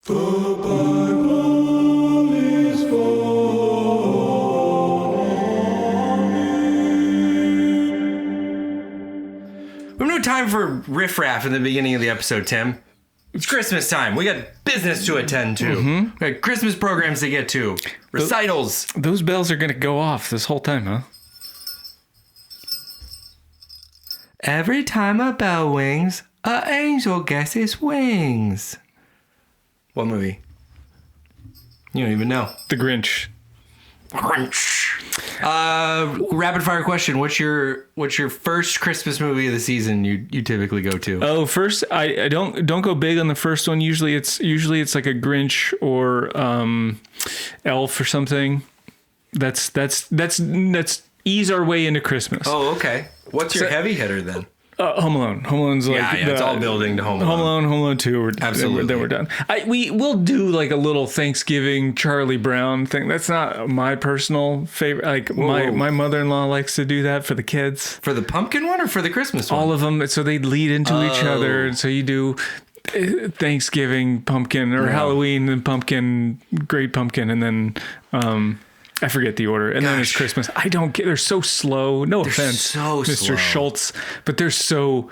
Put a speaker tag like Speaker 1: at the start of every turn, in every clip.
Speaker 1: The Bible is for me. We have no time for riffraff in the beginning of the episode, Tim. It's Christmas time. We got business to attend to. Mm-hmm. We got Christmas programs to get to. Recitals.
Speaker 2: Those bells are going to go off this whole time, huh?
Speaker 1: Every time a bell rings, an angel gets his wings. What movie? You don't even know.
Speaker 2: The Grinch.
Speaker 1: Rapid fire question. What's your first Christmas movie of the season you typically go to?
Speaker 2: Oh, first I don't go big on the first one. Usually it's like a Grinch or Elf or something. That's ease our way into Christmas.
Speaker 1: Oh, okay. What's your heavy hitter then?
Speaker 2: Home Alone. Home Alone's like
Speaker 1: it's all building to Home Alone.
Speaker 2: Home Alone 2.
Speaker 1: Absolutely.
Speaker 2: Then we're done. We'll do like a little Thanksgiving Charlie Brown thing. That's not my personal favorite. Like my mother-in-law likes to do that for the kids.
Speaker 1: For the pumpkin one or for the Christmas one?
Speaker 2: All of them. So they lead into each other. And so you do Thanksgiving pumpkin or Halloween and pumpkin, great pumpkin, and then I forget the order. And then it's Christmas. I don't get. They're so slow. No offense,
Speaker 1: so
Speaker 2: Mr.
Speaker 1: slow.
Speaker 2: Schultz, but they're so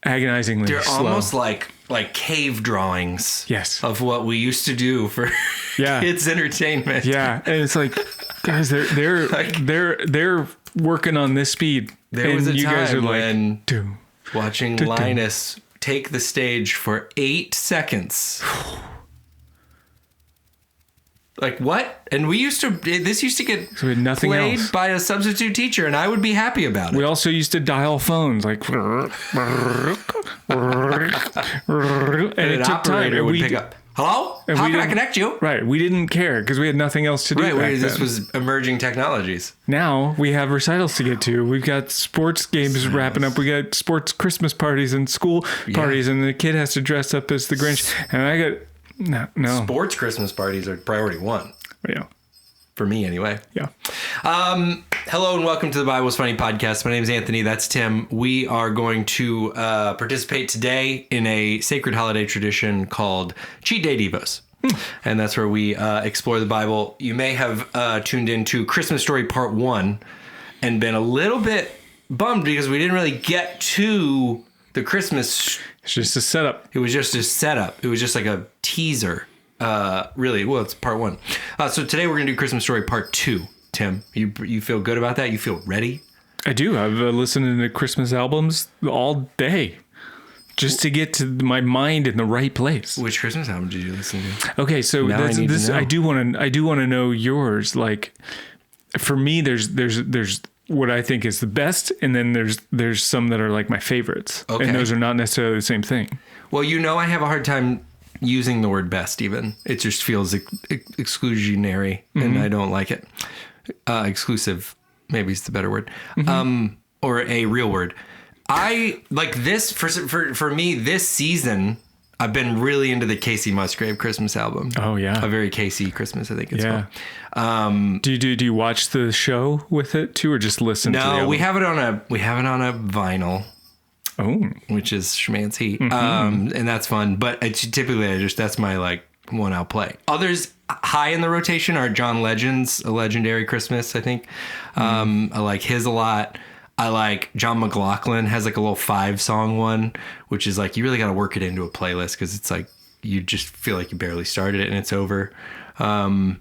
Speaker 2: agonizingly
Speaker 1: They're
Speaker 2: slow.
Speaker 1: almost like cave drawings.
Speaker 2: Yes.
Speaker 1: Of what we used to do for kids' entertainment.
Speaker 2: Yeah, and it's like, guys, they're working on this speed.
Speaker 1: There was a
Speaker 2: you
Speaker 1: time
Speaker 2: guys are
Speaker 1: when
Speaker 2: watching
Speaker 1: Linus take the stage for 8 seconds. Like what? And this used to get played by a substitute teacher, and I would be happy about it.
Speaker 2: We also used to dial phones, like, and
Speaker 1: it took time. It would pick up. Hello? How can I connect you?
Speaker 2: Right. We didn't care because we had nothing else to do.
Speaker 1: Right. This was emerging technologies.
Speaker 2: Now we have recitals to get to. We've got sports games wrapping up. We got sports Christmas parties and school parties, and the kid has to dress up as the Grinch. And I got no.
Speaker 1: Sports Christmas parties are priority one.
Speaker 2: Yeah.
Speaker 1: For me, anyway.
Speaker 2: Yeah.
Speaker 1: Hello and welcome to the Bible's Funny podcast. My name is Anthony. That's Tim. We are going to participate today in a sacred holiday tradition called Cheat Day Devos. And that's where we explore the Bible. You may have tuned into Christmas Story Part 1 and been a little bit bummed because we didn't really get to the Christmas.
Speaker 2: It's just a setup.
Speaker 1: It was just a setup. It was just like a teaser. Really, well, it's part 1. So today we're gonna do Christmas Story Part 2. Tim, you feel good about that? You feel ready?
Speaker 2: I do. I've listened to Christmas albums all day just to get to my mind in the right place.
Speaker 1: Which Christmas album did you listen to?
Speaker 2: Okay, so I do want to know yours. Like, for me, there's what I think is the best, and then there's some that are like my favorites, and those are not necessarily the same thing.
Speaker 1: Well, I have a hard time using the word best. Even it just feels exclusionary, and I don't like it. Exclusive, maybe is the better word, or a real word. I like this for me this season. I've been really into the Casey Musgrave Christmas album.
Speaker 2: Oh yeah,
Speaker 1: a very Casey Christmas, I think it's called.
Speaker 2: Do you watch the show with it too, or just listen? to the album?
Speaker 1: we have it on a vinyl.
Speaker 2: Oh,
Speaker 1: which is schmancy, and that's fun. But it's typically that's my one I'll play. Others high in the rotation are John Legend's A Legendary Christmas, I think. I like his a lot. I like John McLaughlin has a little 5-song one, which is you really got to work it into a playlist because it's you just feel like you barely started it and it's over. I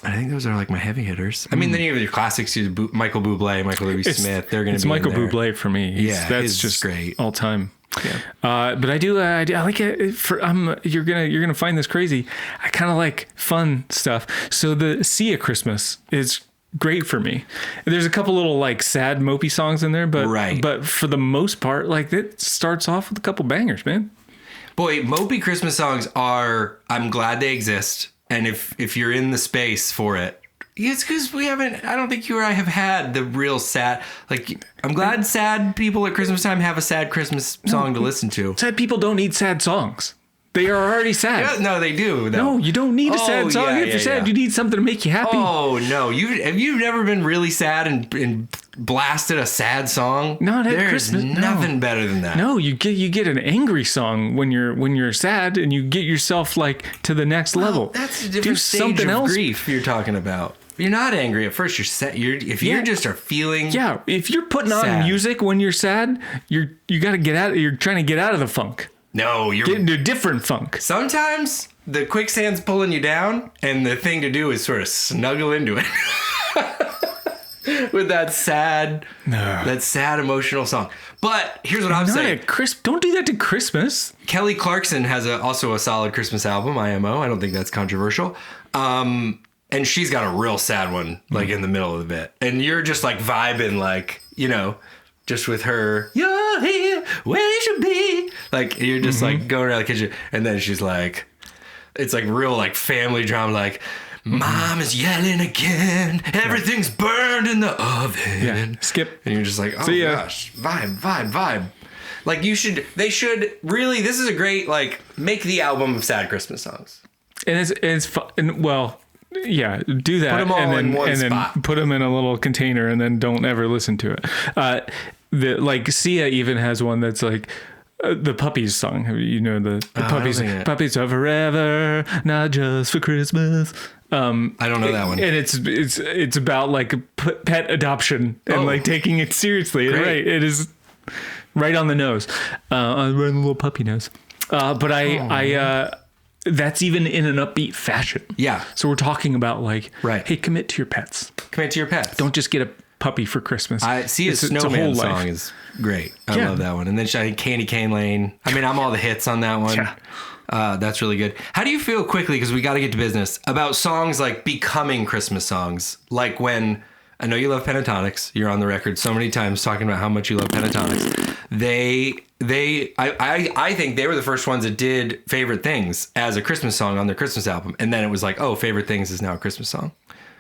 Speaker 1: think those are my heavy hitters. I mean, then you have your classics, Michael Bublé, Michael Louis Smith. They're going to be
Speaker 2: Michael
Speaker 1: in there.
Speaker 2: Bublé for me. That's just
Speaker 1: great
Speaker 2: all time.
Speaker 1: Yeah.
Speaker 2: But I like it. You're gonna find this crazy. I kind of like fun stuff. So the Sia Christmas is great for me. There's a couple little sad mopey songs in there, but for the most part, it starts off with a couple bangers, man.
Speaker 1: Boy, mopey Christmas songs I'm glad they exist. And if you're in the space for it, it's because I don't think you or I have had the real sad, I'm glad sad people at Christmas time have a sad Christmas song to listen to.
Speaker 2: Sad people don't need sad songs. They are already sad.
Speaker 1: Yeah, no, they do. Though.
Speaker 2: No, you don't need a sad song if you're sad. You need something to make you happy.
Speaker 1: Oh no, you've never been really sad and blasted a sad song?
Speaker 2: Not at
Speaker 1: There's
Speaker 2: Christmas.
Speaker 1: nothing better than that.
Speaker 2: No, you get an angry song when you're sad, and you get yourself like to the next level.
Speaker 1: That's a different stage of grief you're talking about. You're not angry at first. You're sad. You just are feeling.
Speaker 2: Yeah, if you're putting on music when you're sad, you got to get out. You're trying to get out of the funk.
Speaker 1: No, you're
Speaker 2: getting into a different funk.
Speaker 1: Sometimes the quicksand's pulling you down, and the thing to do is sort of snuggle into it with that sad emotional song. But here's what I'm saying:
Speaker 2: don't do that to Christmas.
Speaker 1: Kelly Clarkson has also a solid Christmas album, IMO. I don't think that's controversial. And she's got a real sad one, like in the middle of the bit, and you're just like vibing, like just with her. You're here where you should be. Like you're just like going around the kitchen, and then she's like, it's like real like family drama, like Mom is yelling again. Everything's burned in the oven.
Speaker 2: Yeah. Skip.
Speaker 1: And you're just like, oh gosh, vibe. Like they should really. This is a great like make the album of sad Christmas songs.
Speaker 2: And it's fun. Well. Yeah, do that.
Speaker 1: Put them all in one spot.
Speaker 2: Then put them in a little container, and then don't ever listen to it. Like Sia even has one that's like the Puppies song. The Puppies are forever, not just for Christmas.
Speaker 1: I don't know that one.
Speaker 2: And it's about like pet adoption and like taking it seriously. Right, it is right on the nose. Right on the little puppy nose. But I that's even in an upbeat fashion.
Speaker 1: Yeah.
Speaker 2: So we're talking about like,
Speaker 1: right.
Speaker 2: Hey, commit to your pets.
Speaker 1: Commit to your pets.
Speaker 2: Don't just get a puppy for Christmas.
Speaker 1: I see a Snowman song is great. I love that one. And then Candy Cane Lane. I mean, I'm all the hits on that one. Yeah. That's really good. How do you feel quickly, because we got to get to business, about songs like becoming Christmas songs? Like when, I know you love Pentatonics. You're on the record so many times talking about how much you love Pentatonics. I think they were the first ones that did Favorite Things as a Christmas song on their Christmas album. And then it was like, oh, Favorite Things is now a Christmas song.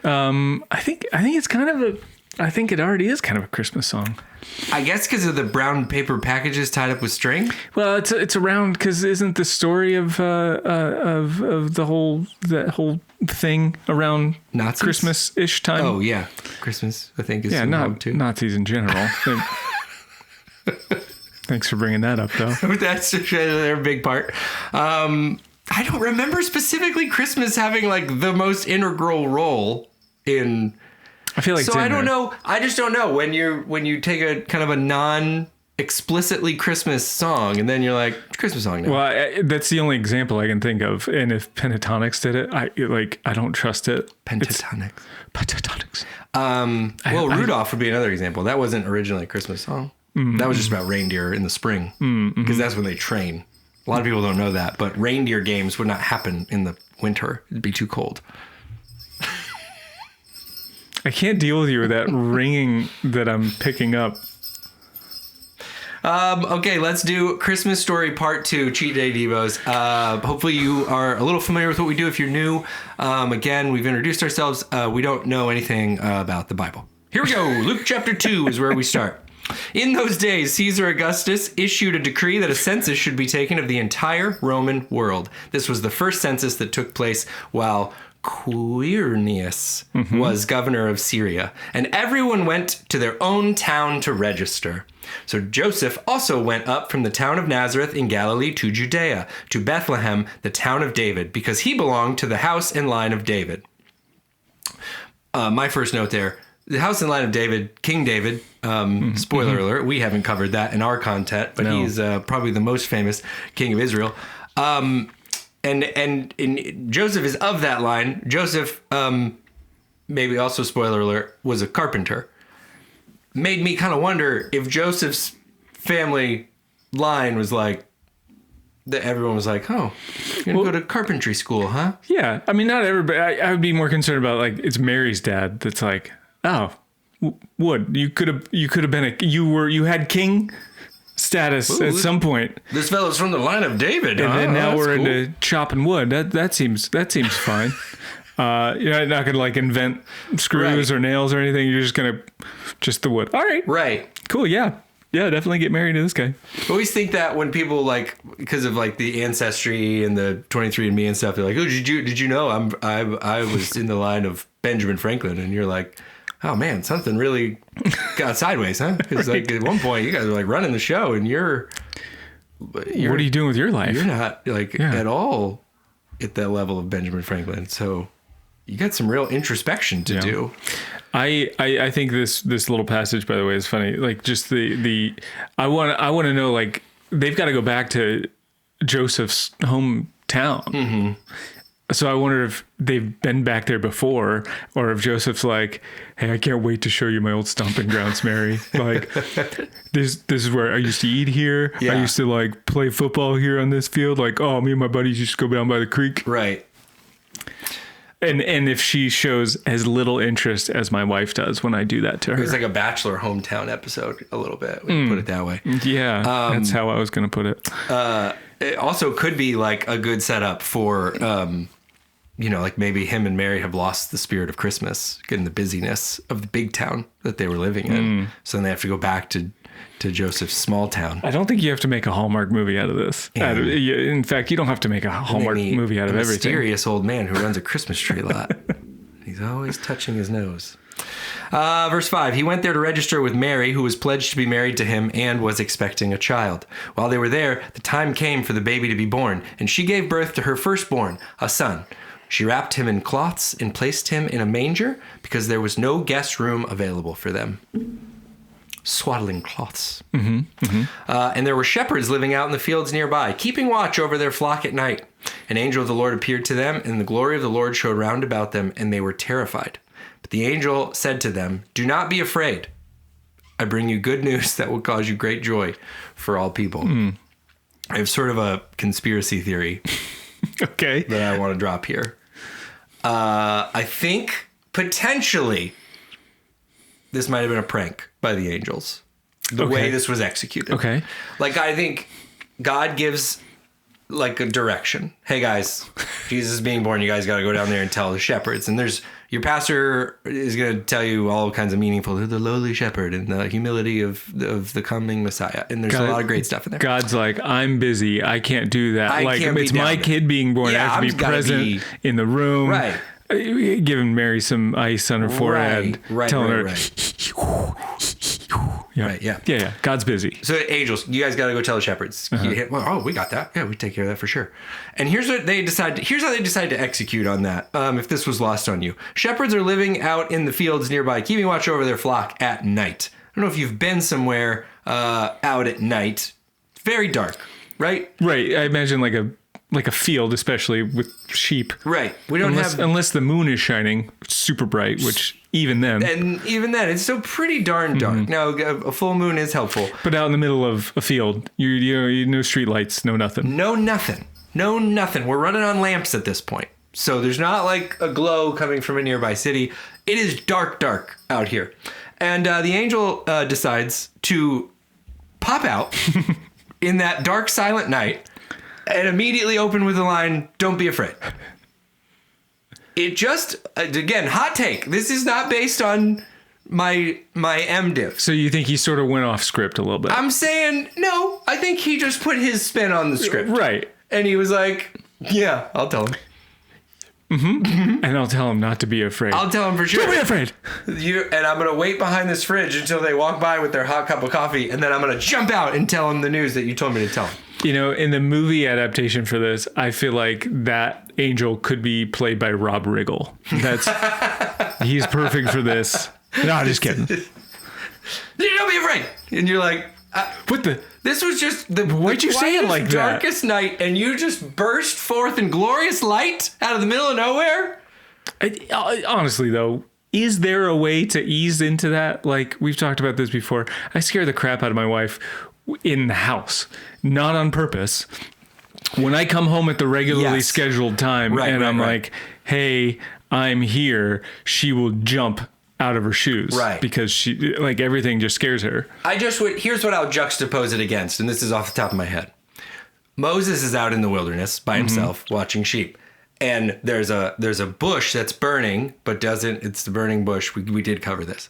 Speaker 2: I think it's kind of I think it already is kind of a Christmas song.
Speaker 1: I guess because of the brown paper packages tied up with string.
Speaker 2: Well, it's around because isn't the story of the whole thing around
Speaker 1: Nazis?
Speaker 2: Christmas-ish time?
Speaker 1: Oh yeah, Christmas I think is
Speaker 2: not
Speaker 1: too.
Speaker 2: Nazis in general. Thanks for bringing that up, though.
Speaker 1: That's their big part. I don't remember specifically Christmas having like the most integral role in.
Speaker 2: I feel like
Speaker 1: so. I don't know. I just don't know when you take a kind of a non-explicitly Christmas song and then you're like Christmas song now.
Speaker 2: Well, that's the only example I can think of. And if Pentatonics did it, I don't trust it.
Speaker 1: Pentatonics.
Speaker 2: Well,
Speaker 1: Rudolph would be another example. That wasn't originally a Christmas song. Mm-hmm. That was just about reindeer in the spring because that's when they train. A lot of people don't know that, but reindeer games would not happen in the winter. It'd be too cold.
Speaker 2: I can't deal with you with that ringing that I'm picking up.
Speaker 1: Okay, let's do Christmas Story Part 2, Cheat Day Devos. Hopefully you are a little familiar with what we do if you're new. Again, we've introduced ourselves. We don't know anything about the Bible. Here we go. Luke chapter 2 is where we start. In those days, Caesar Augustus issued a decree that a census should be taken of the entire Roman world. This was the first census that took place while Quirinius was governor of Syria, and everyone went to their own town to register. So Joseph also went up from the town of Nazareth in Galilee to Judea, to Bethlehem, the town of David, because he belonged to the house and line of David. My first note there. The house and line of David, King David, spoiler alert, we haven't covered that in our content, but he's probably the most famous king of Israel. And Joseph is of that line. Joseph, maybe also spoiler alert, was a carpenter. Made me kind of wonder if Joseph's family line was like, that everyone was like, oh, you're going to go to carpentry school, huh?
Speaker 2: Yeah. I mean, not everybody. I would be more concerned about like, it's Mary's dad that's like, oh, wood. You could have been you had king status at some point.
Speaker 1: This fellow's from the line of David,
Speaker 2: and then now we're into chopping wood. That seems fine. You're not gonna like invent screws or nails or anything. You're just gonna the wood. All right,
Speaker 1: right,
Speaker 2: cool, yeah. yeah, definitely get married to this guy.
Speaker 1: I always think that when people like, because of like the ancestry and the 23andMe and stuff, they're like, oh, did you know I was in the line of Benjamin Franklin? And you're like, oh man, something really got sideways, huh? Because like at one point you guys were like running the show, and you're
Speaker 2: what are you doing with your life?
Speaker 1: You're not like at all at that level of Benjamin Franklin. So you got some real introspection to do.
Speaker 2: I think this little passage, by the way, is funny. Like just the I want to know, like, they've got to go back to Joseph's hometown. Mm-hmm. So I wonder if they've been back there before, or if Joseph's like, hey, I can't wait to show you my old stomping grounds, Mary. Like, this is where I used to eat here. Yeah. I used to like play football here on this field. Like, oh, me and my buddies used to go down by the creek.
Speaker 1: Right.
Speaker 2: And if she shows as little interest as my wife does when I do that to her.
Speaker 1: It's like a Bachelor hometown episode a little bit. We put it that way.
Speaker 2: Yeah, that's how I was going to put it.
Speaker 1: It also could be like a good setup for, like maybe him and Mary have lost the spirit of Christmas in the busyness of the big town that they were living in. So then they have to go back to Joseph's small town.
Speaker 2: I don't think you have to make a Hallmark movie out of this. In fact, you don't have to make a Hallmark movie out of everything.
Speaker 1: Mysterious old man who runs a Christmas tree lot. He's always touching his nose. Verse 5, he went there to register with Mary, who was pledged to be married to him and was expecting a child. While they were there, the time came for the baby to be born, and she gave birth to her firstborn, a son. She wrapped him in cloths and placed him in a manger because there was no guest room available for them. Swaddling cloths. Mm-hmm, mm-hmm. And there were shepherds living out in the fields nearby, keeping watch over their flock at night. An angel of the Lord appeared to them, and the glory of the Lord showed round about them, and they were terrified. But the angel said to them, do not be afraid. I bring you good news that will cause you great joy for all people. Mm. I have sort of a conspiracy theory
Speaker 2: okay,
Speaker 1: that I want to drop here. I think potentially this might have been a prank by the angels. The way this was executed.
Speaker 2: Okay.
Speaker 1: Like, I think God gives like a direction. Hey guys, Jesus is being born. You guys got to go down there and tell the shepherds. And your pastor is going to tell you all kinds of meaningful, the lowly shepherd and the humility of the coming Messiah. And there's a lot of great stuff in there.
Speaker 2: God's like, I'm busy. I can't do that. It's my kid being born. I have to be present in the room.
Speaker 1: Right.
Speaker 2: Giving Mary some ice on her forehead.
Speaker 1: Right.
Speaker 2: Telling her. Yeah.
Speaker 1: Right, yeah.
Speaker 2: Yeah. God's busy.
Speaker 1: So angels, you guys got to go tell the shepherds. Well, we got that. Yeah, we take care of that for sure. And here's how they decide to execute on that. If this was lost on you. Shepherds are living out in the fields nearby, keeping watch over their flock at night. I don't know if you've been somewhere out at night. It's very dark, right?
Speaker 2: Right. I imagine like a field, especially with sheep.
Speaker 1: Right. We don't
Speaker 2: unless the moon is shining super bright, which even then it's still pretty darn dark. Mm-hmm. Now a full moon is helpful, but out in the middle of a field, you no street lights, no nothing.
Speaker 1: No nothing. We're running on lamps at this point, so there's not like a glow coming from a nearby city. It is dark out here, and the angel decides to pop out in that dark, silent night. And immediately open with the line, don't be afraid. It just, again, hot take. This is not based on my MDiv.
Speaker 2: So you think he sort of went off script a little bit?
Speaker 1: I'm saying, no, I think he just put his spin on the script.
Speaker 2: Right.
Speaker 1: And he was like, yeah, I'll tell him.
Speaker 2: Mm-hmm. And I'll tell him not to be afraid.
Speaker 1: I'll tell him for sure.
Speaker 2: Don't be afraid.
Speaker 1: And I'm going to wait behind this fridge until they walk by with their hot cup of coffee. And then I'm going to jump out and tell him the news that you told me to tell him.
Speaker 2: You know, in the movie adaptation for this, I feel like that angel could be played by Rob Riggle. He's perfect for this. No, just kidding.
Speaker 1: Don't be afraid. And you're like, this was just
Speaker 2: why'd you say it like that?
Speaker 1: Darkest night, and you just burst forth in glorious light out of the middle of nowhere?
Speaker 2: Honestly, though, is there a way to ease into that? Like, we've talked about this before. I scare the crap out of my wife in the house, not on purpose. When I come home at the regularly scheduled time I'm like, hey, I'm here, she will jump out of her shoes.
Speaker 1: Right.
Speaker 2: Because she, like, everything just scares her.
Speaker 1: Here's what I'll juxtapose it against, and this is off the top of my head. Moses is out in the wilderness by himself watching sheep. And there's a bush that's burning, but it's the burning bush. We did cover this.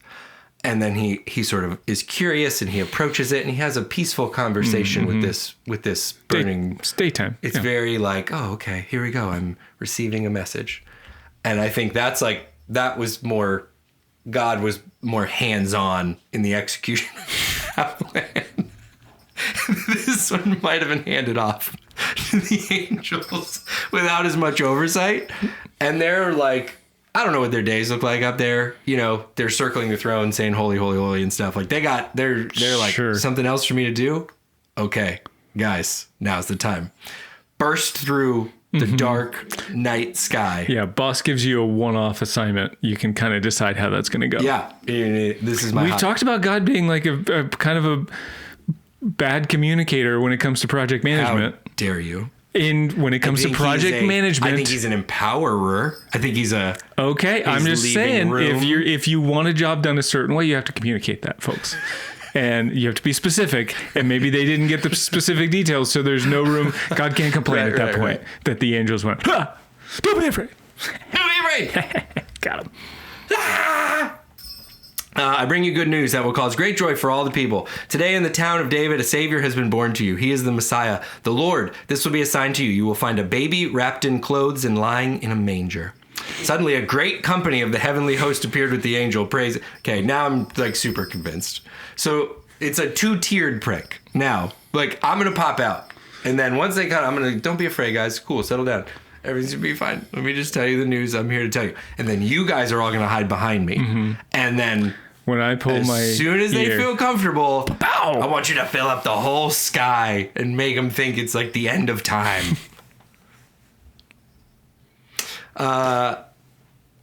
Speaker 1: And then he sort of is curious and he approaches it and he has a peaceful conversation with this burning.
Speaker 2: It's daytime.
Speaker 1: It's very like, oh, okay, here we go. I'm receiving a message. And I think God was more hands-on in the execution of that plan. This one might have been handed off to the angels without as much oversight. And they're like, I don't know what their days look like up there. You know, they're circling the throne saying holy, holy, holy and stuff. Like they're like, something else for me to do? Okay, guys, now's the time. Burst through the dark night sky.
Speaker 2: Yeah, boss gives you a one-off assignment. You can kind of decide how that's going to go.
Speaker 1: Yeah, this is
Speaker 2: We've talked about God being like a kind of a bad communicator when it comes to project management.
Speaker 1: How dare you?
Speaker 2: When it comes to project management,
Speaker 1: I think he's an empowerer. I think he's a
Speaker 2: I'm just saying if you want a job done a certain way, you have to communicate that, folks. And you have to be specific. And maybe they didn't get the specific details, so there's no room. God can't complain at that point that the angels went, ah, don't be afraid.
Speaker 1: Don't be afraid.
Speaker 2: Got him.
Speaker 1: Ah! I bring you good news that will cause great joy for all the people. Today in the town of David, a Savior has been born to you. He is the Messiah, the Lord. This will be a sign to you. You will find a baby wrapped in clothes and lying in a manger. Suddenly, a great company of the heavenly host appeared with the angel. Praise. Okay, now I'm like super convinced. So it's a 2-tiered prick. Now, like I'm going to pop out. And then once they cut, I'm going to, don't be afraid, guys. Cool, settle down. Everything's going to be fine. Let me just tell you the news. I'm here to tell you. And then you guys are all going to hide behind me. Mm-hmm. And then
Speaker 2: when I pull
Speaker 1: as soon as they feel comfortable, pow! I want you to fill up the whole sky and make them think it's like the end of time.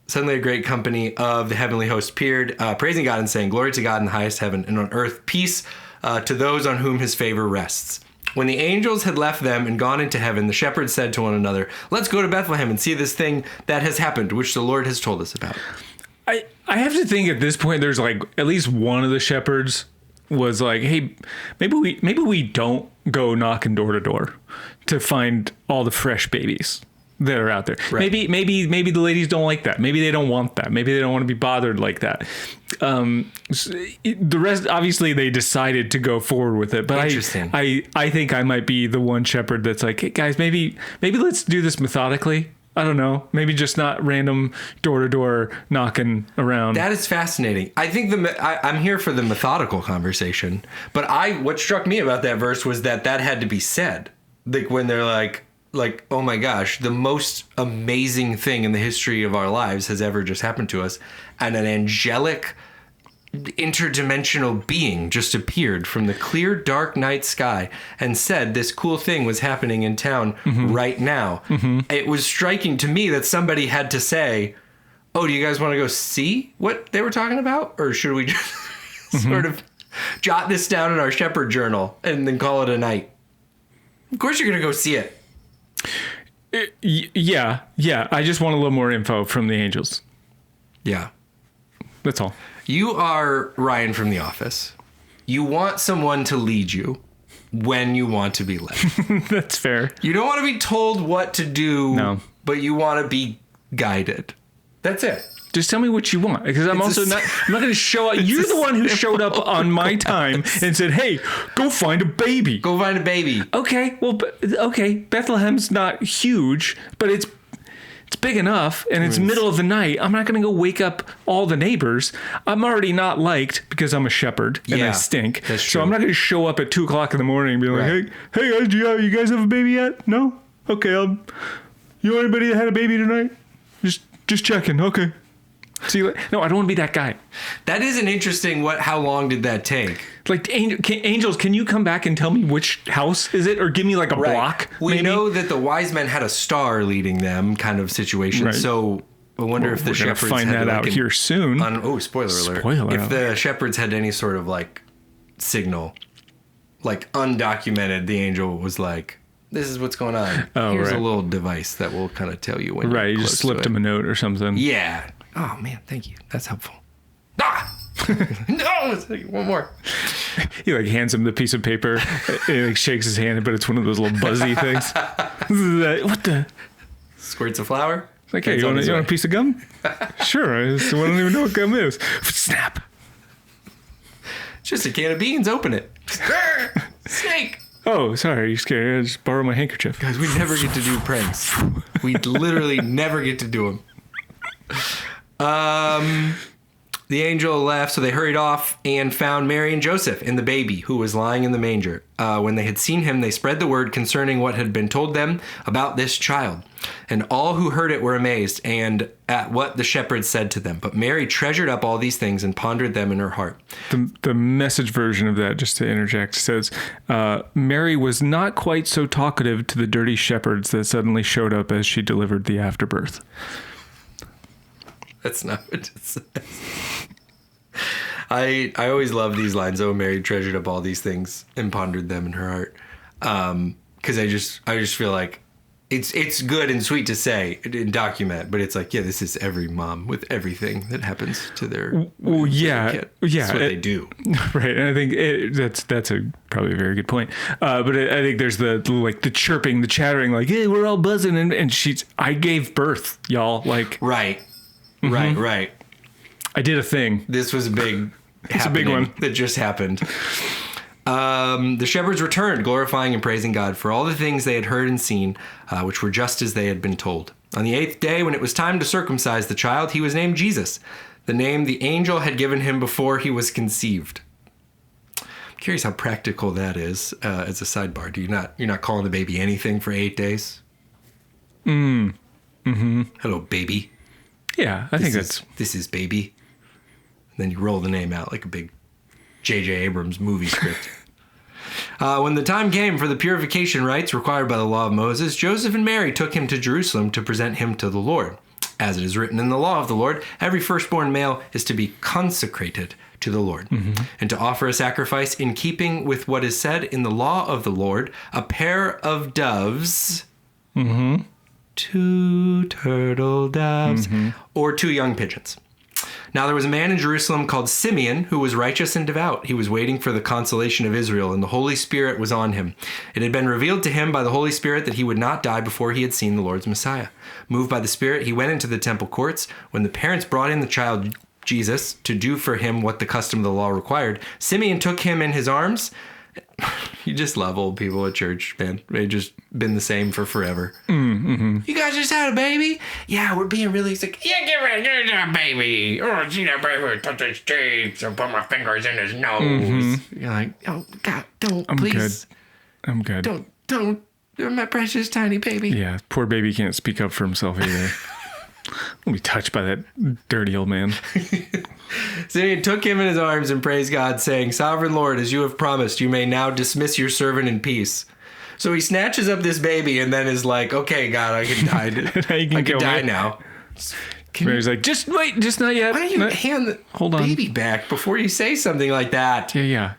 Speaker 1: Suddenly a great company of the heavenly host appeared, praising God and saying, glory to God in the highest heaven, and on earth peace to those on whom his favor rests. When the angels had left them and gone into heaven, the shepherds said to one another, let's go to Bethlehem and see this thing that has happened, which the Lord has told us about.
Speaker 2: I have to think at this point there's like at least one of the shepherds was like, hey, maybe we don't go knocking door to door to find all the fresh babies that are out there. Right. Maybe the ladies don't like that. Maybe they don't want that. Maybe they don't want to be bothered like that. The rest, obviously, they decided to go forward with it. But I think I might be the one shepherd that's like, hey guys, maybe let's do this methodically. I don't know. Maybe just not random door-to-door knocking around.
Speaker 1: That is fascinating. I think I'm here for the methodical conversation. But what struck me about that verse was that had to be said. Like when they're like, oh my gosh, the most amazing thing in the history of our lives has ever just happened to us. And an angelic interdimensional being just appeared from the clear, dark night sky and said this cool thing was happening in town right now. Mm-hmm. It was striking to me that somebody had to say, oh, do you guys want to go see what they were talking about? Or should we just sort of jot this down in our shepherd journal and then call it a night? Of course you're going to go see it.
Speaker 2: Yeah. I just want a little more info from the angels.
Speaker 1: Yeah.
Speaker 2: That's all.
Speaker 1: You are Ryan from The Office. You want someone to lead you when you want to be led.
Speaker 2: That's fair.
Speaker 1: You don't want to be told what to do, but you want to be guided. That's it.
Speaker 2: Just tell me what you want, because I'm not going to show up. You're the one who showed up on my time and said, hey, go find a baby.
Speaker 1: Go find a baby.
Speaker 2: Okay. Well, Bethlehem's not huge, but it's big enough, and it's middle of the night. I'm not going to go wake up all the neighbors. I'm already not liked because I'm a shepherd and I stink.
Speaker 1: That's true.
Speaker 2: So I'm not going to show up at 2:00 in the morning and be like, hey guys, do you guys have a baby yet? No? Okay. You know anybody that had a baby tonight? Just checking. Okay. See, no, I don't want to be that guy.
Speaker 1: That is an interesting. How long did that take?
Speaker 2: Like angels, can you come back and tell me which house is it, or give me like a block?
Speaker 1: We know that the wise men had a star leading them, kind of situation. Right. So I wonder if the shepherds
Speaker 2: find
Speaker 1: had
Speaker 2: that out here soon.
Speaker 1: Spoiler alert! If the shepherds had any sort of like signal, like undocumented, the angel was like, this is what's going on. Here's a little device that will kind of tell you when.
Speaker 2: Right, you just slipped him a note or something.
Speaker 1: Yeah. Oh man, thank you. That's helpful. No, one more.
Speaker 2: He like hands him the piece of paper. He like shakes his hand, but it's one of those little buzzy things. What the?
Speaker 1: Squirts of flour.
Speaker 2: It's like, hey, you want a piece of gum? Sure. I don't even know what gum is. Snap.
Speaker 1: just a can of beans. Open it. Snake.
Speaker 2: Oh, sorry. Are you scared? I just borrow my handkerchief.
Speaker 1: Guys, we never get to do pranks. We literally never get to do them. The angel left, so they hurried off and found Mary and Joseph and the baby who was lying in the manger. When they had seen him, they spread the word concerning what had been told them about this child. And all who heard it were amazed and at what the shepherds said to them. But Mary treasured up all these things and pondered them in her heart.
Speaker 2: The message version of that, just to interject, says, Mary was not quite so talkative to the dirty shepherds that suddenly showed up as she delivered the afterbirth.
Speaker 1: That's not what it says. I always love these lines. Oh, Mary treasured up all these things and pondered them in her heart. Because I just feel like it's good and sweet to say and document, but it's like, yeah, this is every mom with everything that happens to their kid. That's what they do.
Speaker 2: Right. And I think that's probably a very good point. But I think there's the chirping, the chattering, like, hey, we're all buzzing. And I gave birth, y'all. Like,
Speaker 1: right.
Speaker 2: Mm-hmm.
Speaker 1: Right.
Speaker 2: I did a thing.
Speaker 1: This was a big
Speaker 2: one
Speaker 1: that just happened. The shepherds returned, glorifying and praising God for all the things they had heard and seen, which were just as they had been told. On the 8th day, when it was time to circumcise the child, he was named Jesus, the name the angel had given him before he was conceived. I'm curious how practical that is. As a sidebar, you're not calling the baby anything for 8 days?
Speaker 2: Mm-hmm.
Speaker 1: Hello, baby.
Speaker 2: Yeah,
Speaker 1: This is baby. And then you roll the name out like a big J.J. Abrams movie script. When the time came for the purification rites required by the law of Moses, Joseph and Mary took him to Jerusalem to present him to the Lord. As it is written in the law of the Lord, every firstborn male is to be consecrated to the Lord, and to offer a sacrifice in keeping with what is said in the law of the Lord, a pair of doves, 2 turtle doves, or 2 young pigeons. Now there was a man in Jerusalem called Simeon who was righteous and devout. He was waiting for the consolation of Israel, and the Holy Spirit was on him. It had been revealed to him by the Holy Spirit that he would not die before he had seen the Lord's Messiah. Moved by the Spirit, he went into the temple courts. When the parents brought in the child Jesus to do for him what the custom of the law required, Simeon took him in his arms. You just love old people at church, man. They've just been the same for forever. You guys just had a baby? Yeah, we're being really sick. Yeah, get a baby. Oh, see that baby touch his cheeks and put my fingers in his nose. You're like, oh, God, don't, please.
Speaker 2: I'm good.
Speaker 1: Don't. You're my precious tiny baby.
Speaker 2: Yeah, poor baby can't speak up for himself either. I'll be touched by that dirty old man.
Speaker 1: Simeon took him in his arms and praised God, saying, Sovereign Lord, as you have promised, you may now dismiss your servant in peace. So he snatches up this baby and then is like, okay, God, I can die. I can die now.
Speaker 2: Mary's like, just wait, just not yet.
Speaker 1: Why don't you hand the baby back before you say something like that?
Speaker 2: Yeah.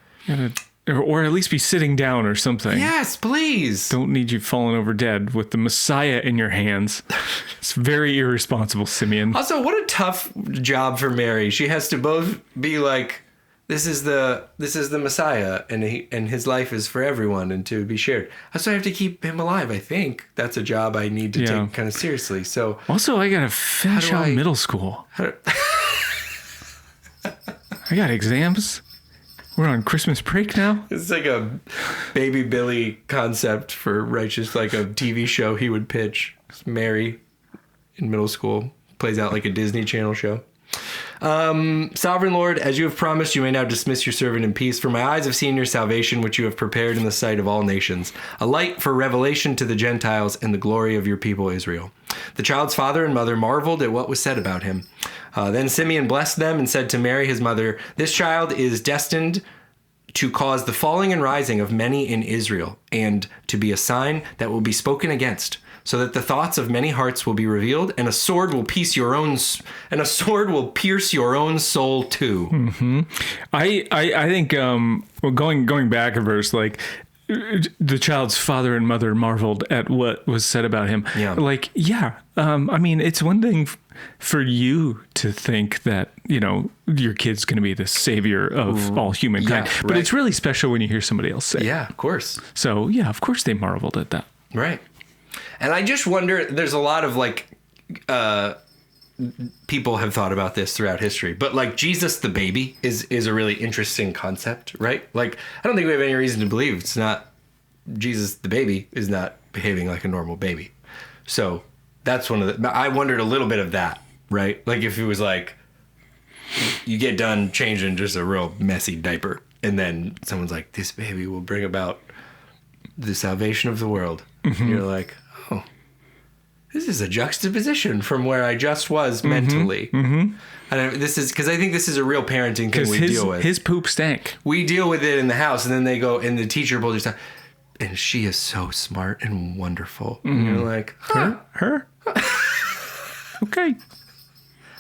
Speaker 2: Or at least be sitting down or something.
Speaker 1: Yes, please.
Speaker 2: Don't need you falling over dead with the Messiah in your hands. It's very irresponsible, Simeon.
Speaker 1: Also, what a tough job for Mary. She has to both be like, this is the Messiah, and his life is for everyone and to be shared. Also, I have to keep him alive. I think that's a job I need to take kind of seriously. So
Speaker 2: also, I gotta finish out middle school. I got exams. We're on Christmas break now.
Speaker 1: It's like a Baby Billy concept for righteous, like a TV show he would pitch. It's Mary in middle school. Plays out like a Disney Channel show. Sovereign Lord, as you have promised, you may now dismiss your servant in peace. For my eyes have seen your salvation, which you have prepared in the sight of all nations, a light for revelation to the Gentiles and the glory of your people Israel. The child's father and mother marveled at what was said about him. Then Simeon blessed them and said to Mary, his mother, this child is destined to cause the falling and rising of many in Israel, and to be a sign that will be spoken against, so that the thoughts of many hearts will be revealed, and a sword will pierce your own soul too.
Speaker 2: I think going back a verse, like the child's father and mother marveled at what was said about him. I mean, it's one thing for you to think that, your kid's going to be the savior of all humankind, but it's really special when you hear somebody else say it.
Speaker 1: Yeah, of course.
Speaker 2: So yeah, of course they marveled at that.
Speaker 1: Right. And I just wonder, there's a lot of people have thought about this throughout history, but like Jesus the baby is a really interesting concept, right? Like, I don't think we have any reason to believe it's not Jesus the baby is not behaving like a normal baby. So that's one of the, I wondered a little bit of that, right? Like if it was like, you get done changing just a real messy diaper and then someone's like, this baby will bring about the salvation of the world. And you're like, oh, this is a juxtaposition from where I just was mentally. And this is because I think this is a real parenting thing we deal with.
Speaker 2: His poop stank.
Speaker 1: We deal with it in the house, and then they go, and the teacher will just, and she is so smart and wonderful. And you're like, huh?
Speaker 2: Her? Okay.
Speaker 1: Look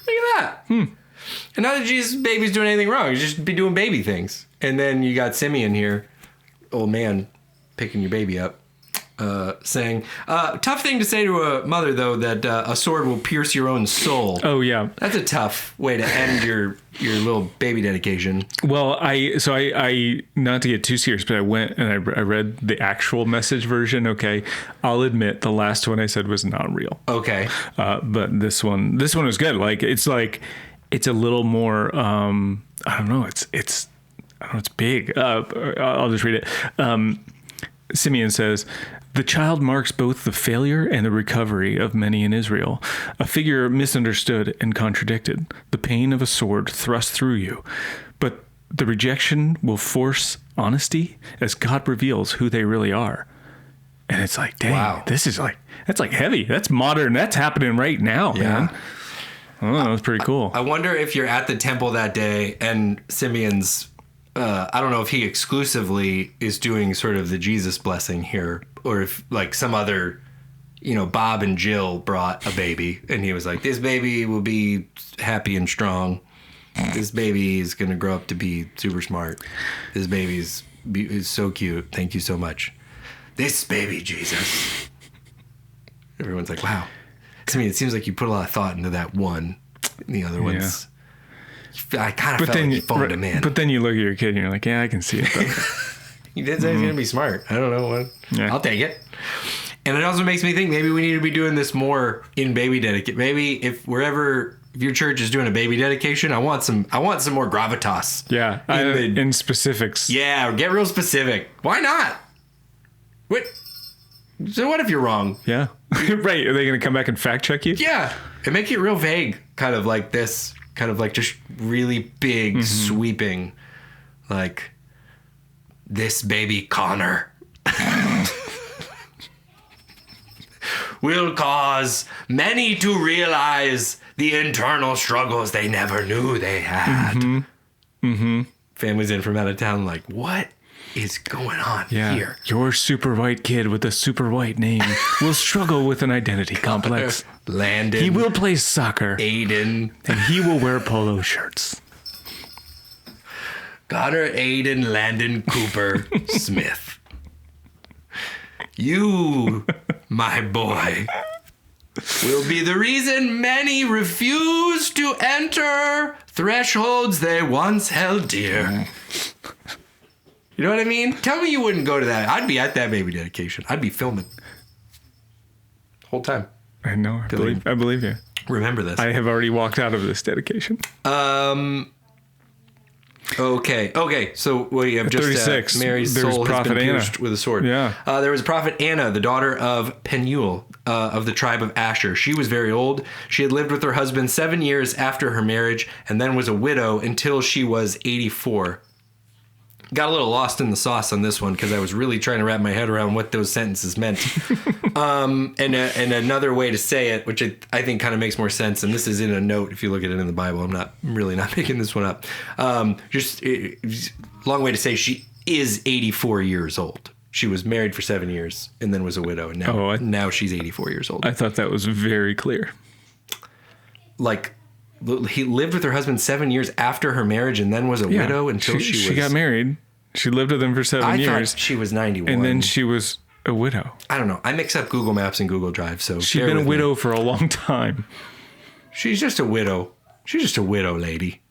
Speaker 1: at that. And not that Jesus' baby's doing anything wrong. He's just be doing baby things. And then you got Simeon here, old man, picking your baby up. Saying, tough thing to say to a mother, though, that a sword will pierce your own soul.
Speaker 2: Oh, yeah.
Speaker 1: That's a tough way to end your little baby dedication.
Speaker 2: Well, I not to get too serious, but I went and I read the actual message version. Okay. I'll admit the last one I said was not real.
Speaker 1: Okay.
Speaker 2: But this one was good. It's a little more, I don't know. It's big. I'll just read it. Simeon says, the child marks both the failure and the recovery of many in Israel, a figure misunderstood and contradicted, the pain of a sword thrust through you. But the rejection will force honesty as God reveals who they really are. And it's like, dang, wow. That's heavy. That's modern. That's happening right now, man. Oh, that's pretty cool.
Speaker 1: I wonder if you're at the temple that day and Simeon's, I don't know if he exclusively is doing sort of the Jesus blessing here, or if like some other, Bob and Jill brought a baby and he was like, this baby will be happy and strong. This baby is going to grow up to be super smart. This baby is so cute. Thank you so much. This baby, Jesus. Everyone's like, wow. I mean, it seems like you put a lot of thought into that one. The other ones, I kind of felt like you phoned him in.
Speaker 2: But then you look at your kid and you're like, yeah, I can see it.
Speaker 1: He did say he's going to be smart. I don't know what. Yeah. I'll take it. And it also makes me think maybe we need to be doing this more in baby dedication. Maybe if your church is doing a baby dedication, I want some more gravitas.
Speaker 2: Yeah. In specifics.
Speaker 1: Yeah. Get real specific. Why not? So what if you're wrong?
Speaker 2: Yeah. Right. Are they going to come back and fact check you?
Speaker 1: Yeah. And make it real vague. Kind of like this. Kind of like just really big, sweeping. Like, this baby Connor will cause many to realize the internal struggles they never knew they had. Families in from out of town like, what is going on here?
Speaker 2: Your super white kid with a super white name will struggle with an identity complex.
Speaker 1: Landon.
Speaker 2: He will play soccer.
Speaker 1: Aiden.
Speaker 2: And he will wear polo shirts.
Speaker 1: Connor Aiden Landon Cooper Smith. You, my boy, will be the reason many refuse to enter thresholds they once held dear. You know what I mean? Tell me you wouldn't go to that. I'd be at that baby dedication. I'd be filming. Whole time.
Speaker 2: I know. I believe you.
Speaker 1: Remember this.
Speaker 2: I have already walked out of this dedication.
Speaker 1: Okay. So we have just
Speaker 2: 36.
Speaker 1: Mary's soul has been pierced with a sword.
Speaker 2: Yeah.
Speaker 1: There was prophet Anna, the daughter of Penuel, of the tribe of Asher. She was very old. She had lived with her husband 7 years after her marriage, and then was a widow until she was 84. Got a little lost in the sauce on this one because I was really trying to wrap my head around what those sentences meant. And another way to say it, which I think kind of makes more sense, and this is in a note if you look at it in the Bible. I'm really not making this one up. Just a long way to say she is 84 years old. She was married for 7 years and then was a widow, and now she's 84 years old.
Speaker 2: I thought that was very clear.
Speaker 1: Like, he lived with her husband 7 years after her marriage and then was a widow until she
Speaker 2: got married. She lived with him for 7 years.
Speaker 1: I thought she was 91.
Speaker 2: And then she was a widow.
Speaker 1: I don't know. I mix up Google Maps and Google Drive, so
Speaker 2: she'd been a widow for a long time.
Speaker 1: She's just a widow. She's just a widow lady.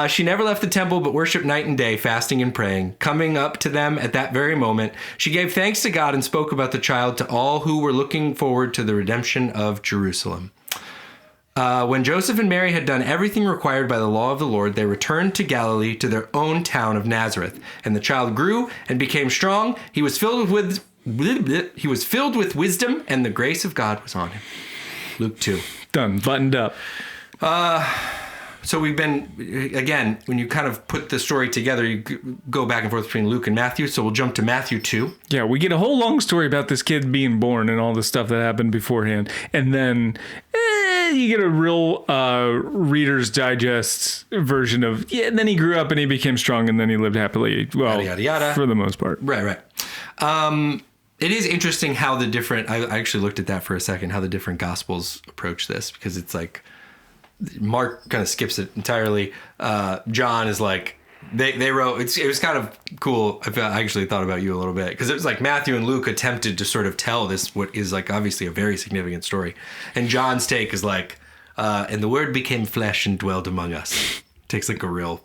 Speaker 1: She never left the temple but worshiped night and day, fasting and praying. Coming up to them at that very moment, she gave thanks to God and spoke about the child to all who were looking forward to the redemption of Jerusalem. When Joseph and Mary had done everything required by the law of the Lord, they returned to Galilee to their own town of Nazareth. And the child grew and became strong. He was filled with wisdom, and the grace of God was on him. Luke 2.
Speaker 2: Done. Buttoned up.
Speaker 1: So we've been, again, when you kind of put the story together, you go back and forth between Luke and Matthew. So we'll jump to Matthew 2.
Speaker 2: Yeah, we get a whole long story about this kid being born and all the stuff that happened beforehand. And then you get a real Reader's Digest version of, and then he grew up and he became strong and then he lived happily. Well,
Speaker 1: yada, yada, yada.
Speaker 2: For the most part.
Speaker 1: Right. It is interesting how the different, I actually looked at that for a second, how the different Gospels approach this, because it's like, Mark kind of skips it entirely. John is like, they wrote, it was kind of cool. I actually thought about you a little bit, because it was like Matthew and Luke attempted to sort of tell this, what is like obviously a very significant story. And John's take is like, and the word became flesh and dwelled among us. Takes like a real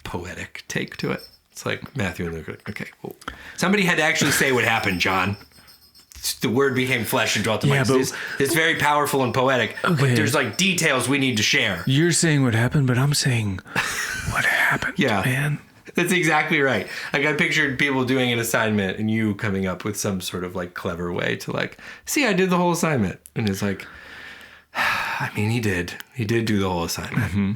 Speaker 1: poetic take to it. It's like Matthew and Luke are like, okay, well, somebody had to actually say what happened, John. The word became flesh and dwelt among us. It's very powerful and poetic. Okay. But there's like details we need to share.
Speaker 2: You're saying what happened, but I'm saying what happened, man.
Speaker 1: That's exactly right. Like I pictured people doing an assignment and you coming up with some sort of like clever way to like, see, I did the whole assignment. And it's like, I mean, he did do the whole assignment. Mm-hmm.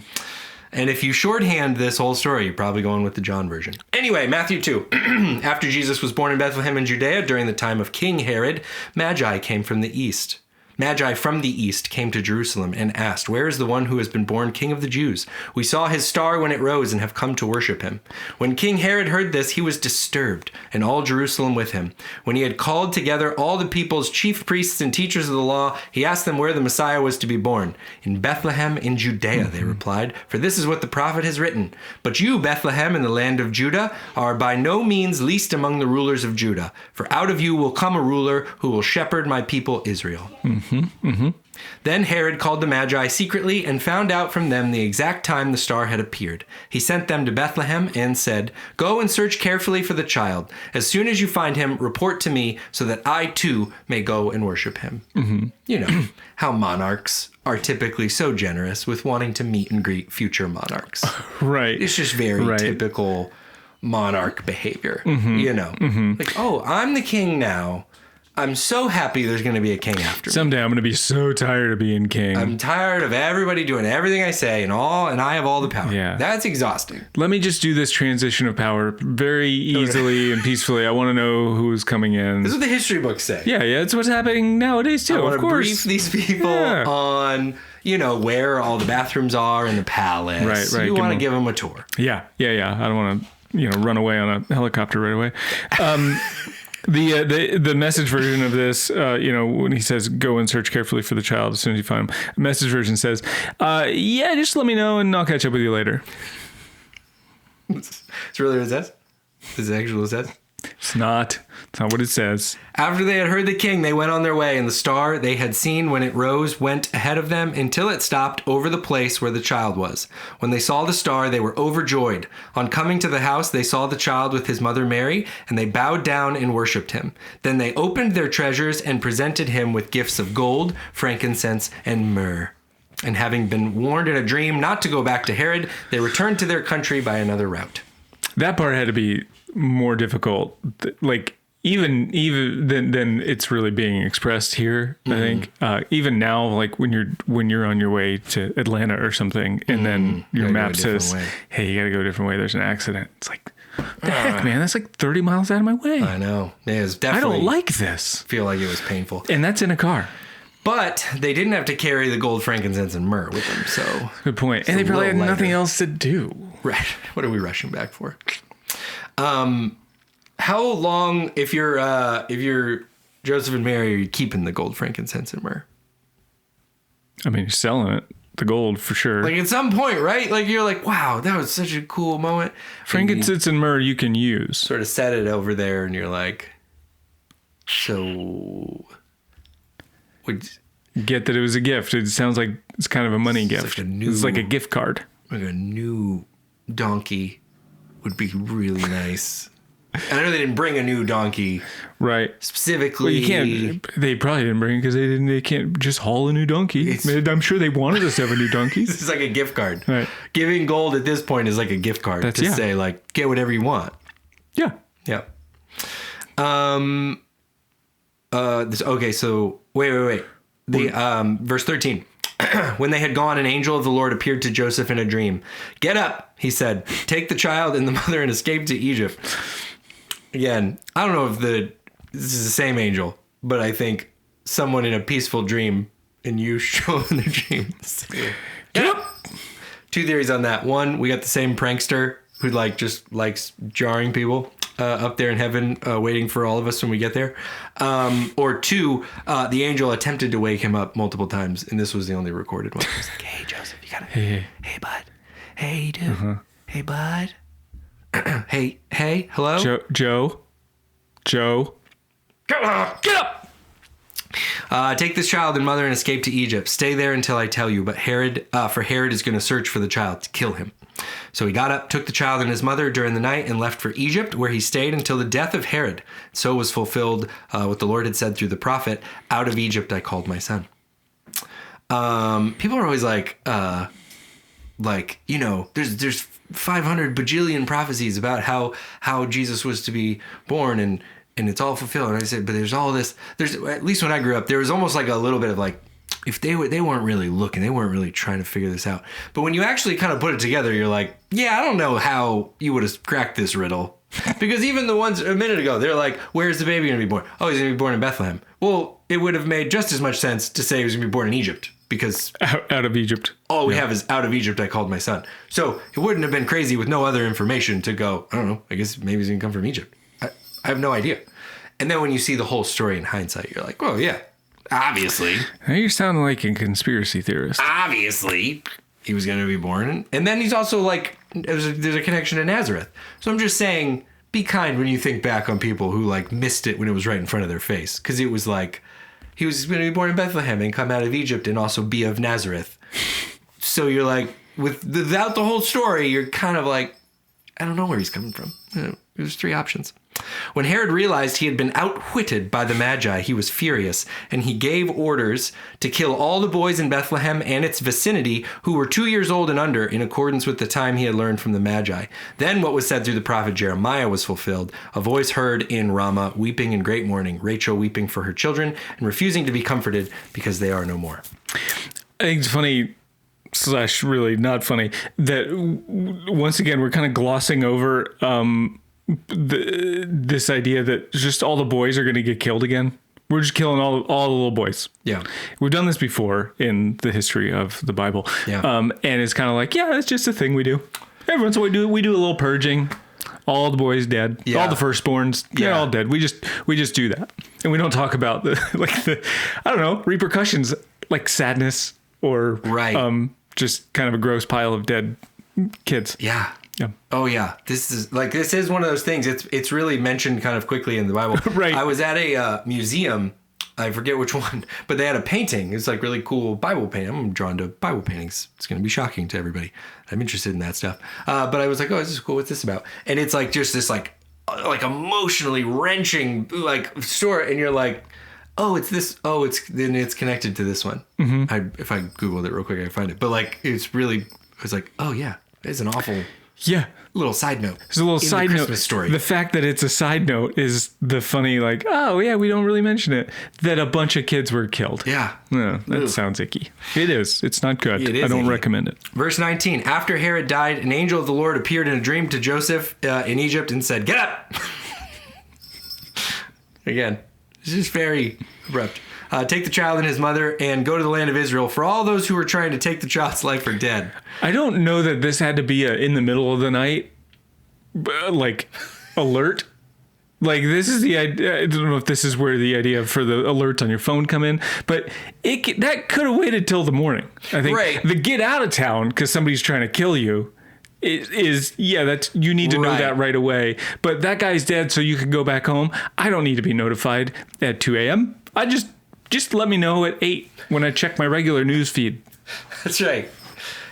Speaker 1: And if you shorthand this whole story, you're probably going with the John version. Anyway, Matthew 2. After Jesus was born in Bethlehem in Judea during the time of King Herod, Magi from the east came to Jerusalem and asked, "Where is the one who has been born King of the Jews? We saw his star when it rose and have come to worship him." When King Herod heard this, he was disturbed, and all Jerusalem with him. When he had called together all the people's chief priests and teachers of the law, he asked them where the Messiah was to be born. "In Bethlehem in Judea," they replied, "for this is what the prophet has written. But you, Bethlehem, in the land of Judah, are by no means least among the rulers of Judah, for out of you will come a ruler who will shepherd my people Israel." Then Herod called the Magi secretly and found out from them the exact time the star had appeared. He sent them to Bethlehem and said, "Go and search carefully for the child. As soon as you find him, report to me so that I too may go and worship him." Mm-hmm. You know, how monarchs are typically so generous with wanting to meet and greet future monarchs.
Speaker 2: Right.
Speaker 1: It's just very typical monarch behavior, you know. Mm-hmm. Like, oh, I'm the king now. I'm so happy there's going to be a king after me.
Speaker 2: Someday I'm going to be so tired of being king.
Speaker 1: I'm tired of everybody doing everything I say and I have all the power.
Speaker 2: Yeah.
Speaker 1: That's exhausting.
Speaker 2: Let me just do this transition of power very easily and peacefully. I want to know who's coming in.
Speaker 1: This is what the history books say.
Speaker 2: Yeah, it's what's happening nowadays too,
Speaker 1: of course.
Speaker 2: Brief
Speaker 1: these people on, you know, where all the bathrooms are in the palace.
Speaker 2: Right.
Speaker 1: You want to give them a tour.
Speaker 2: Yeah. I don't want to, run away on a helicopter right away. The message version of this, when he says, "Go and search carefully for the child as soon as you find him," the message version says, just let me know and I'll catch up with you later.
Speaker 1: It's really what it says? Is it actually what it says?
Speaker 2: It's not what it says.
Speaker 1: After they had heard the king, they went on their way, and the star they had seen when it rose went ahead of them until it stopped over the place where the child was. When they saw the star, they were overjoyed. On coming to the house, they saw the child with his mother Mary, and they bowed down and worshipped him. Then they opened their treasures and presented him with gifts of gold, frankincense, and myrrh. And having been warned in a dream not to go back to Herod, they returned to their country by another route.
Speaker 2: That part had to be more difficult, like even than it's really being expressed here. I think even now, like when you're on your way to Atlanta or something, and then your map says, "Hey, you got to go a different way. There's an accident." It's like, the heck, man, that's like 30 miles out of my way.
Speaker 1: I know. Yeah, it's definitely.
Speaker 2: I don't like this.
Speaker 1: Feel like it was painful,
Speaker 2: and that's in a car.
Speaker 1: But they didn't have to carry the gold, frankincense, and myrrh with them. So
Speaker 2: good point. And they probably had nothing else to do.
Speaker 1: Right. What are we rushing back for? How long, if you're Joseph and Mary, are you keeping the gold, frankincense, and myrrh?
Speaker 2: I mean, you're selling it, the gold for sure.
Speaker 1: Like at some point, right? Like you're like, wow, that was such a cool moment.
Speaker 2: Frankincense and myrrh you can use.
Speaker 1: Sort of set it over there, and you're like, so would
Speaker 2: get that it was a gift. It sounds like it's kind of a money gift. It's like a gift card.
Speaker 1: Like a new donkey would be really nice. I know they didn't bring a new donkey.
Speaker 2: Right.
Speaker 1: Specifically.
Speaker 2: Well, you can't. They probably didn't bring it because they can't just haul a new donkey. I'm sure they wanted us to have a new donkey.
Speaker 1: This is like a gift card.
Speaker 2: Right.
Speaker 1: Giving gold at this point is like a gift card to say like, get whatever you want.
Speaker 2: Yeah.
Speaker 1: Yeah. Okay. So wait. Verse 13. When they had gone, an angel of the Lord appeared to Joseph in a dream. Get up, he said. Take the child and the mother and escape to Egypt. Again, I don't know if this is the same angel, but I think someone in a peaceful dream and you show in the dream. Get up. Two theories on that. One, we got the same prankster who just likes jarring people up there in heaven, waiting for all of us when we get there. Or two, the angel attempted to wake him up multiple times, and this was the only recorded one. It was like, hey, Joseph, you gotta... Hey, bud. Hey, dude. Uh-huh. Hey, bud. hey, hello?
Speaker 2: Joe.
Speaker 1: Get up! Take this child and mother and escape to Egypt. Stay there until I tell you. But Herod is going to search for the child to kill him. So he got up, took the child and his mother during the night, and left for Egypt, where he stayed until the death of Herod. So was fulfilled what the Lord had said through the prophet, out of Egypt I called my son. People are always there's 500 bajillion prophecies about how Jesus was to be born and it's all fulfilled. And I said, but there's all this, at least when I grew up, there was almost like a little bit of like, if they weren't really looking, they weren't really trying to figure this out. But when you actually kind of put it together, you're like, yeah, I don't know how you would have cracked this riddle. Because even the ones a minute ago, they're like, where's the baby going to be born? Oh, he's going to be born in Bethlehem. Well, it would have made just as much sense to say he was going to be born in Egypt. Because
Speaker 2: out of Egypt.
Speaker 1: All we have is out of Egypt I called my son. So it wouldn't have been crazy with no other information to go, I don't know, I guess maybe he's going to come from Egypt. I have no idea. And then when you see the whole story in hindsight, you're like, well, yeah. Obviously.
Speaker 2: Now you're sounding like a conspiracy theorist.
Speaker 1: Obviously, he was going to be born. And then he's also like, there's a connection to Nazareth. So I'm just saying, be kind when you think back on people who like missed it when it was right in front of their face. Because it was like, he was going to be born in Bethlehem and come out of Egypt and also be of Nazareth. So you're like, without the whole story, you're kind of like, I don't know where he's coming from. There's three options. When Herod realized he had been outwitted by the Magi, he was furious, and he gave orders to kill all the boys in Bethlehem and its vicinity who were 2 years old and under, in accordance with the time he had learned from the Magi. Then what was said through the prophet Jeremiah was fulfilled. A voice heard in Ramah, weeping in great mourning, Rachel weeping for her children and refusing to be comforted because they are no more.
Speaker 2: I think it's funny / really not funny that once again we're kind of glossing over this idea that just all the boys are going to get killed again. We're just killing all the little boys. Yeah. We've done this before in the history of the Bible. Yeah. And it's kind of like, yeah, it's just a thing we do. Every once in a while we do a little purging. All the boys dead. Yeah. All the firstborns, they're all dead. We just do that. And we don't talk about the I don't know, repercussions like sadness or just kind of a gross pile of dead kids.
Speaker 1: Yeah. Yeah. Oh yeah. This is one of those things. It's really mentioned kind of quickly in the Bible. Right. I was at a museum. I forget which one, but they had a painting. It's like really cool Bible painting. I'm drawn to Bible paintings. It's going to be shocking to everybody. I'm interested in that stuff. But I was like, oh, this is cool. What's this about? And it's like just this like emotionally wrenching like story. And you're like, oh, it's this. Oh, it's connected to this one. Mm-hmm. If I Googled it real quick, I can find it. But like, it was like, oh yeah, it's an awful.
Speaker 2: Yeah.
Speaker 1: Little side note.
Speaker 2: There's a little side note. Story. The fact that it's a side note is the funny, like, oh yeah, we don't really mention it. That a bunch of kids were killed. Yeah. No, that sounds icky. It is. It's not good. I don't recommend it.
Speaker 1: Verse 19. After Herod died, an angel of the Lord appeared in a dream to Joseph in Egypt and said, "Get up." Again, it's just very abrupt. Take the child and his mother and go to the land of Israel, for all those who are trying to take the child's life are dead.
Speaker 2: I don't know that this had to be in the middle of the night, like, alert. Like, this is the idea. I don't know if this is where the idea for the alerts on your phone come in, but that could have waited till the morning. I think the get out of town because somebody's trying to kill you is that's you need to know that right away. But that guy's dead, so you can go back home. I don't need to be notified at 2 a.m. I just let me know at 8 when I check my regular news feed.
Speaker 1: That's right.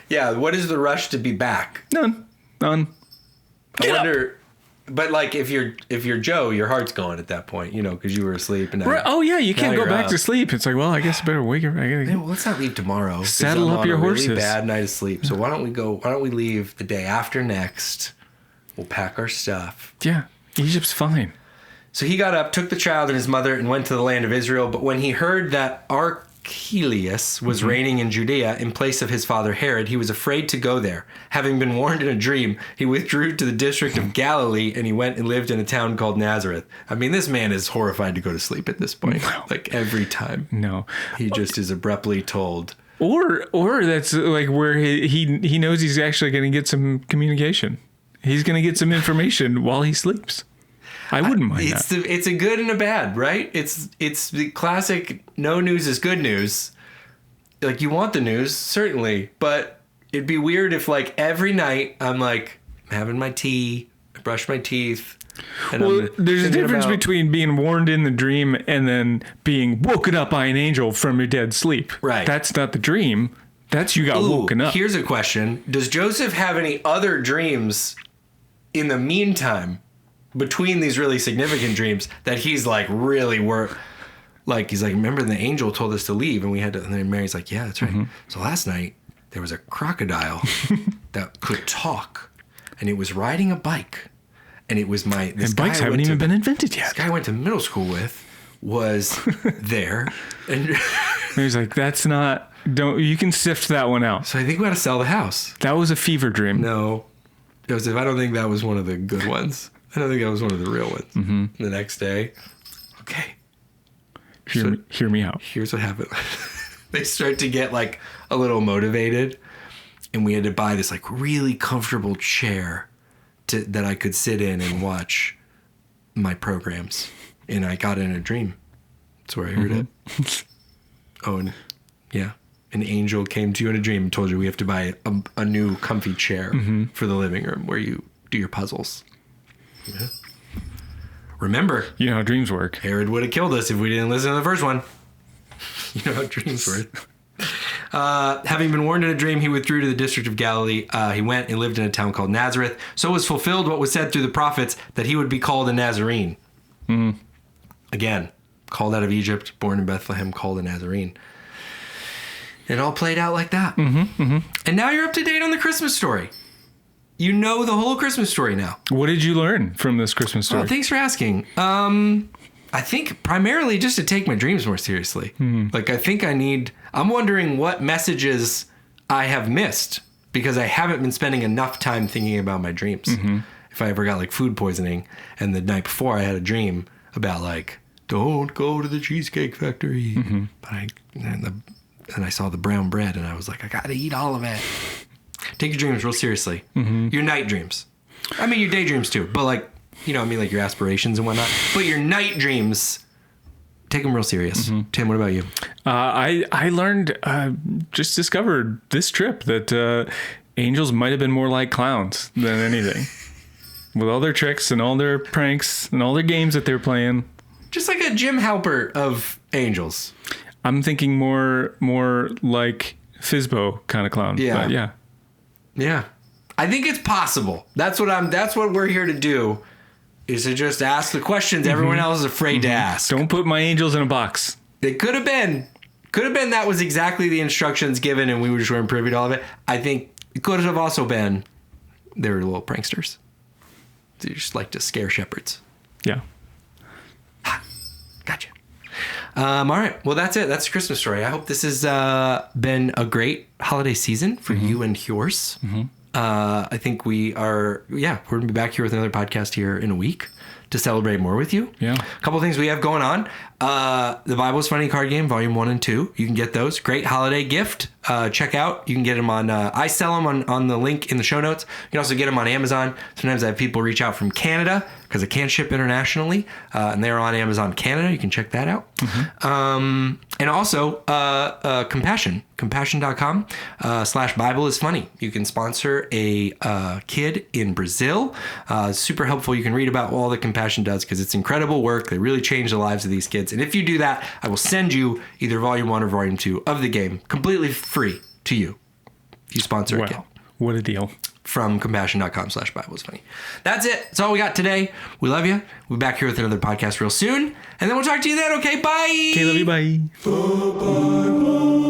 Speaker 1: Yeah, what is the rush to be back?
Speaker 2: None.
Speaker 1: I wonder But like if you're Joe, your heart's going at that point, because you were asleep and now,
Speaker 2: Right. Oh yeah, you can't go back
Speaker 1: up.
Speaker 2: to sleep. It's like, well, I guess I better wake up.
Speaker 1: Well, let's not leave tomorrow.
Speaker 2: Saddle up your horses.
Speaker 1: Really bad night of sleep. So why don't we leave the day after next? We'll pack our stuff.
Speaker 2: Yeah, Egypt's fine.
Speaker 1: So he got up, took the child and his mother, and went to the land of Israel. But when he heard that Archelaus was reigning in Judea in place of his father Herod, he was afraid to go there. Having been warned in a dream, he withdrew to the district of Galilee, and he went and lived in a town called Nazareth. I mean, this man is horrified to go to sleep at this point.
Speaker 2: No.
Speaker 1: Like every time.
Speaker 2: No.
Speaker 1: He just is abruptly told.
Speaker 2: Or that's like where he knows he's actually going to get some communication. He's going to get some information while he sleeps. I wouldn't mind that.
Speaker 1: It's a good and a bad, right? It's the classic no news is good news. Like you want the news, certainly, but it'd be weird if like every night I'm like having my tea, I brush my teeth. And
Speaker 2: there's a difference between being warned in the dream and then being woken up by an angel from your dead sleep.
Speaker 1: Right.
Speaker 2: That's not the dream. That's you got woken up.
Speaker 1: Here's a question. Does Joseph have any other dreams in the meantime? Between these really significant dreams that he's like really he's like, remember the angel told us to leave and we had to, and then Mary's like, yeah, that's right. Mm-hmm. So last night there was a crocodile that could talk and it was riding a bike and it was this guy
Speaker 2: bikes haven't even been invented yet.
Speaker 1: This guy I went to middle school with was there and
Speaker 2: he's like, you can sift that one out.
Speaker 1: So I think we got to sell the house.
Speaker 2: That was a fever dream.
Speaker 1: No, Joseph, I don't think that was one of the good ones. I don't think that was one of the real ones. Mm-hmm. The next day, okay.
Speaker 2: Hear me out.
Speaker 1: Here's what happened. They start to get like a little motivated, and we had to buy this like really comfortable chair that I could sit in and watch my programs. And I got in a dream. That's where I heard it. Oh, and yeah. An angel came to you in a dream and told you we have to buy a new comfy chair for the living room where you do your puzzles. Yeah. Remember,
Speaker 2: you know how dreams work.
Speaker 1: Herod would have killed us if we didn't listen to the first one. You know how dreams work. Having been warned in a dream, he withdrew to the district of Galilee. He went and lived in a town called Nazareth. So was fulfilled what was said through the prophets that he would be called a Nazarene. Mm. Again, called out of Egypt, born in Bethlehem, called a Nazarene. It all played out like that. Mm-hmm, mm-hmm. And now you're up to date on the Christmas story. You know the whole Christmas story now. What
Speaker 2: did you learn from this Christmas story?
Speaker 1: Oh, thanks for asking. I think primarily just to take my dreams more seriously. Mm-hmm. Like I'm wondering what messages I have missed because I haven't been spending enough time thinking about my dreams. Mm-hmm. If I ever got like food poisoning and the night before I had a dream about like, don't go to the Cheesecake Factory. Mm-hmm. But I saw the brown bread and I was like, I got to eat all of it. Take your dreams real seriously. Mm-hmm. Your night dreams. I mean, your daydreams too. But like, like your aspirations and whatnot. But your night dreams, take them real serious. Mm-hmm. Tim, what about you?
Speaker 2: I learned, just discovered this trip that angels might have been more like clowns than anything. With all their tricks and all their pranks and all their games that they're playing.
Speaker 1: Just like a Jim Halpert of angels.
Speaker 2: I'm thinking more like Fizbo kind of clown.
Speaker 1: Yeah.
Speaker 2: But yeah.
Speaker 1: Yeah. I think it's possible. That's what we're here to do, is to just ask the questions everyone else is afraid to ask.
Speaker 2: Don't put my angels in a box.
Speaker 1: It could have been that was exactly the instructions given and we were just weren't privy to all of it. I think it could have also been they were little pranksters. They just like to scare shepherds.
Speaker 2: Yeah.
Speaker 1: Gotcha. All right. Well, that's it. That's the Christmas story. I hope this has been a great holiday season for you and yours. Mm-hmm. I think we're going to be back here with another podcast here in a week to celebrate more with you.
Speaker 2: Yeah.
Speaker 1: A couple of things we have going on. The Bible's Funny Card Game, Volume 1 and 2. You can get those. Great holiday gift. Check out. You can get them on, I sell them on the link in the show notes. You can also get them on Amazon. Sometimes I have people reach out from Canada because I can't ship internationally. And they're on Amazon Canada. You can check that out. Mm-hmm. And also, compassion.com /Bible is funny. You can sponsor a kid in Brazil. Super helpful. You can read about all that Compassion does because it's incredible work. They really change the lives of these kids. And if you do that, I will send you either Volume 1 or Volume 2 of the game completely free to you if you sponsor a kid.
Speaker 2: What a deal.
Speaker 1: from compassion.com/Bible is funny. That's it. That's all we got today. We love you. We'll be back here with another podcast real soon. And then we'll talk to you then. Okay, bye.
Speaker 2: Okay, love you. Bye.
Speaker 3: The Bible